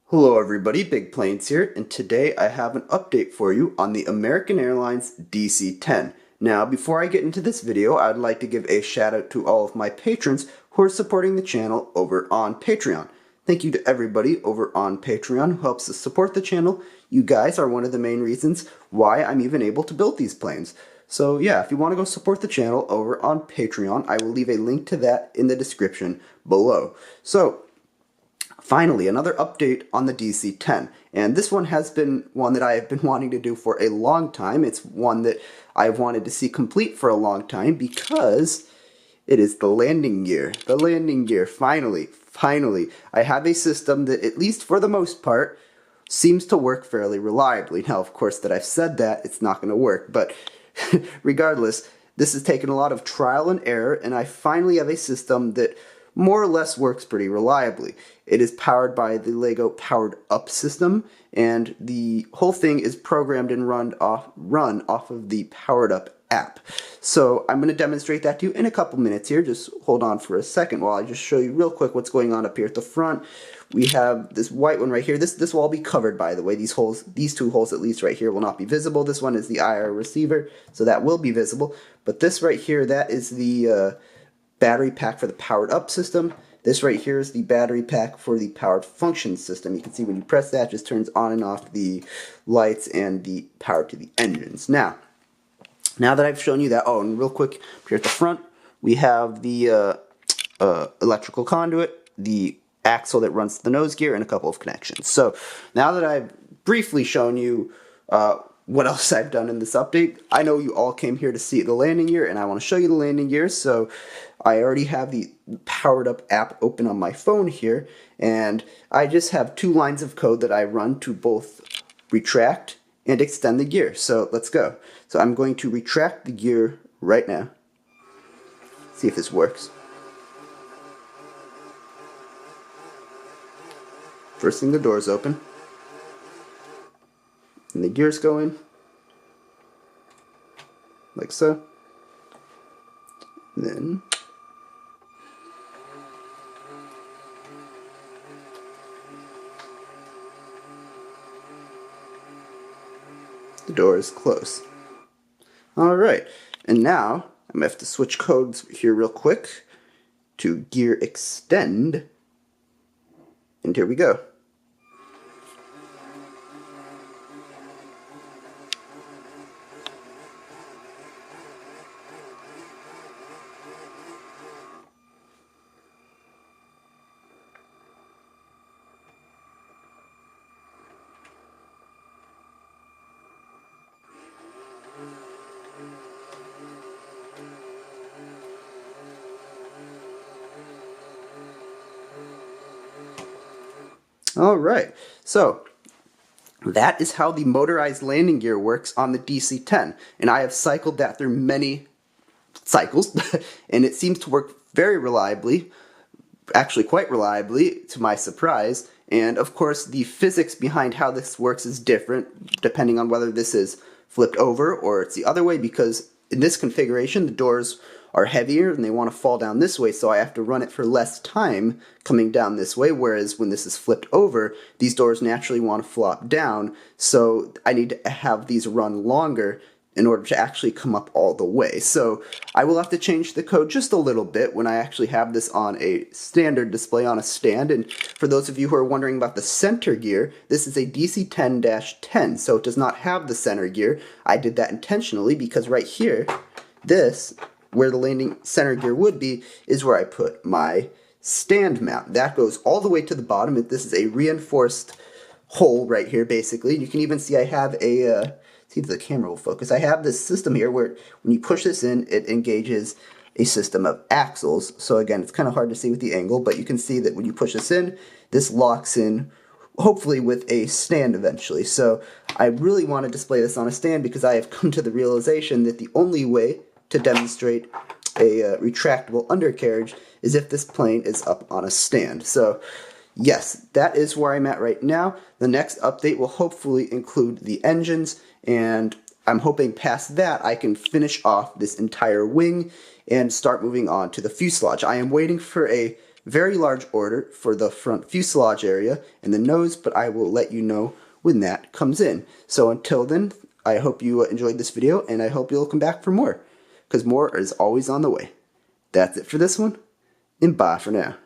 Hello everybody, Big Planes here, and today I have an update for you on the American Airlines DC-10. Now, before I get into this video, I'd like to give a shout out to all of my patrons who are supporting the channel over on Patreon. Thank you to everybody over on Patreon who helps us support the channel. You guys are one of the main reasons why I'm even able to build these planes. So yeah, if you want to go support the channel over on Patreon, I will leave a link to that in the description below. So, finally, another update on the DC-10, and this one has been one that I have been wanting to do for a long time. It's one that I've wanted to see complete for a long time because it is the landing gear. The landing gear, finally. I have a system that, at least for the most part, seems to work fairly reliably. Now, of course, that I've said that, it's not going to work, but regardless, this has taken a lot of trial and error, and I finally have a system that more or less works pretty reliably. It is powered by the LEGO Powered Up system, and the whole thing is programmed and run off of the Powered Up app. So I'm going to demonstrate that to you in a couple minutes here. Just hold on for a second while I just show you real quick what's going on up here at the front. We have this white one right here. This will all be covered, by the way. These two holes at least right here will not be visible. This one is the IR receiver, so that will be visible. But this right here, that is the battery pack for the powered up system. This right here is the battery pack for the powered function system. You can see when you press that, it just turns on and off the lights and the power to the engines. Now that I've shown you that, oh, and real quick, here at the front, we have the electrical conduit, the axle that runs the nose gear, and a couple of connections. So now that I've briefly shown you what else I've done in this update, I know you all came here to see the landing gear, and I want to show you the landing gear. So I already have the Powered Up app open on my phone here, and I just have two lines of code that I run to both retract and extend the gear. So let's go. So I'm going to retract the gear right now. See if this works. First thing, the door's open. And the gears go in, like so. Then the door is closed. Alright, and now I'm going to have to switch codes here real quick to gear extend, and here we go. Alright, so that is how the motorized landing gear works on the DC-10, and I have cycled that through many cycles, and it seems to work very reliably, actually quite reliably, to my surprise. And of course, the physics behind how this works is different depending on whether this is flipped over or it's the other way, because in this configuration, the doors are heavier and they want to fall down this way, so I have to run it for less time coming down this way, whereas when this is flipped over, these doors naturally want to flop down, so I need to have these run longer in order to actually come up all the way. So I will have to change the code just a little bit when I actually have this on a standard display on a stand. And for those of you who are wondering about the center gear, this is a DC-10-10, so it does not have the center gear. I did that intentionally because right here, this, where the landing center gear would be, is where I put my stand mount. That goes all the way to the bottom. This is a reinforced hole right here, basically. You can even see I have a, see if the camera will focus. I have this system here where when you push this in, it engages a system of axles. So again, it's kind of hard to see with the angle, but you can see that when you push this in, this locks in, hopefully with a stand eventually. So I really want to display this on a stand because I have come to the realization that the only way to demonstrate a retractable undercarriage is if this plane is up on a stand. So yes, that is where I'm at right now. The next update will hopefully include the engines, and I'm hoping past that I can finish off this entire wing and start moving on to the fuselage. I am waiting for a Very large order for the front fuselage area and the nose, but I will let you know when that comes in. So until then, I hope you enjoyed this video, and I hope you'll come back for more, because more is always on the way. That's it for this one, and bye for now.